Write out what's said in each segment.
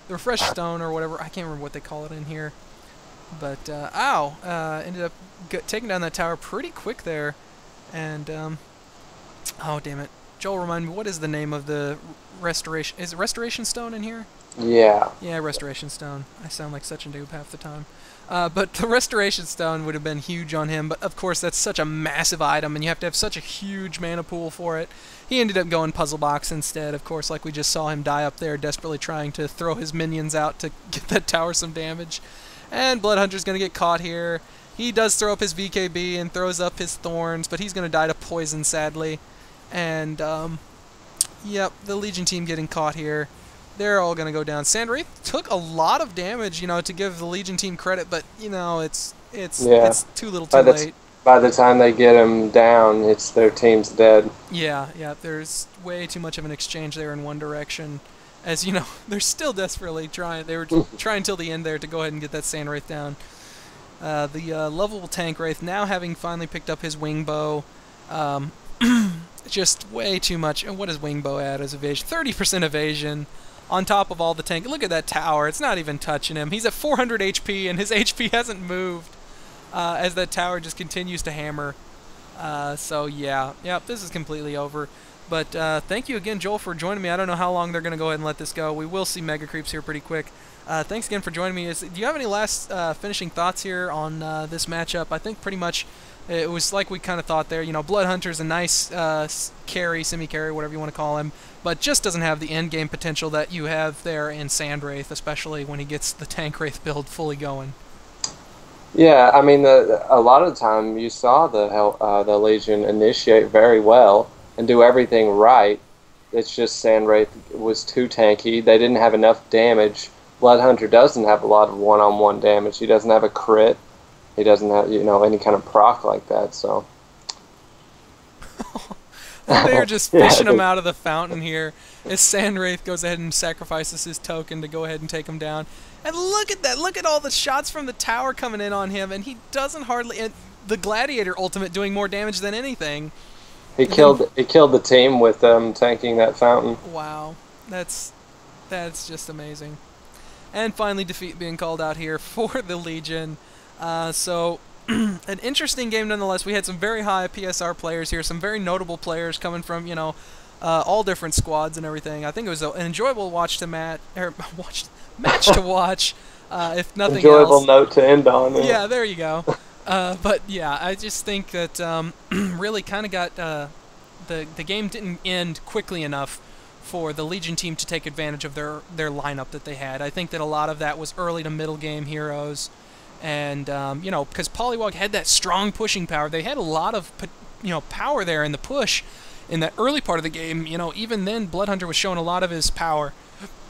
the refresh stone or whatever. I can't remember what they call it in here. But, ended up taking down that tower pretty quick there. And, oh, damn it. Joel, remind me, what is the name of the restoration? Is it restoration stone in here? Yeah. Yeah, restoration stone. I sound like such a noob half the time. But the restoration stone would have been huge on him, but of course that's such a massive item, and you have to have such a huge mana pool for it. He ended up going puzzle box instead, of course, like we just saw him die up there, desperately trying to throw his minions out to get that tower some damage. And Bloodhunter's going to get caught here. He does throw up his VKB and throws up his thorns, but he's going to die to poison, sadly. And, yep, the Legion team getting caught here. They're all going to go down. Sandwraith took a lot of damage, you know, to give the Legion team credit, but, you know, it's too little too late. By the time they get him down, their team's dead. Yeah, there's way too much of an exchange there in one direction. As, you know, they're still desperately trying. They were trying till the end there to go ahead and get that Sandwraith down. The lovable tank Wraith now having finally picked up his wing bow. Just way too much. And what is wing bow at as evasion? 30% evasion. On top of all the tank. Look at that tower. It's not even touching him. He's at 400 HP, and his HP hasn't moved as that tower just continues to hammer. So, yeah. Yep, this is completely over. But thank you again, Joel, for joining me. I don't know how long they're going to go ahead and let this go. We will see Mega Creeps here pretty quick. Thanks again for joining me. Do you have any last finishing thoughts here on this matchup? I think pretty much it was like we kind of thought there. You know, Bloodhunter's a nice carry, semi-carry, whatever you want to call him, but just doesn't have the end-game potential that you have there in Sandwraith, especially when he gets the Tank Wraith build fully going. Yeah, I mean, a lot of the time you saw the Legion initiate very well and do everything right. It's just Sandwraith was too tanky. They didn't have enough damage. Bloodhunter doesn't have a lot of one-on-one damage. He doesn't have a crit. He doesn't have, you know, any kind of proc like that, so... They're just fishing him out of the fountain here as Sandwraith goes ahead and sacrifices his token to go ahead and take him down. And look at that! Look at all the shots from the tower coming in on him, and he doesn't hardly... And the Gladiator ultimate doing more damage than anything. He killed the team with tanking that fountain. Wow. That's just amazing. And finally, defeat being called out here for the Legion. So... an interesting game nonetheless. We had some very high PSR players here, some very notable players coming from, you know, all different squads and everything. I think it was an enjoyable match to watch, if nothing enjoyable else. Note to end on. Yeah, there you go. But yeah, I just think that really kind of got the game didn't end quickly enough for the Legion team to take advantage of their lineup that they had. I think that a lot of that was early to middle game heroes. And, you know, because Polywog had that strong pushing power. They had a lot of, you know, power there in the push in that early part of the game. You know, even then, Bloodhunter was showing a lot of his power.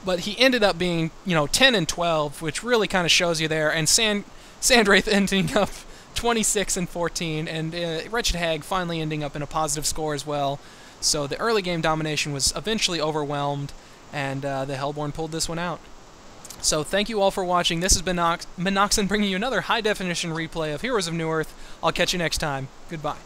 But he ended up being, you know, 10 and 12, which really kind of shows you there. And Sandwraith ending up 26 and 14. And Wretched Hag finally ending up in a positive score as well. So the early game domination was eventually overwhelmed. And the Hellborn pulled this one out. So thank you all for watching. This has been minoxen bringing you another high-definition replay of Heroes of Newerth. I'll catch you next time. Goodbye.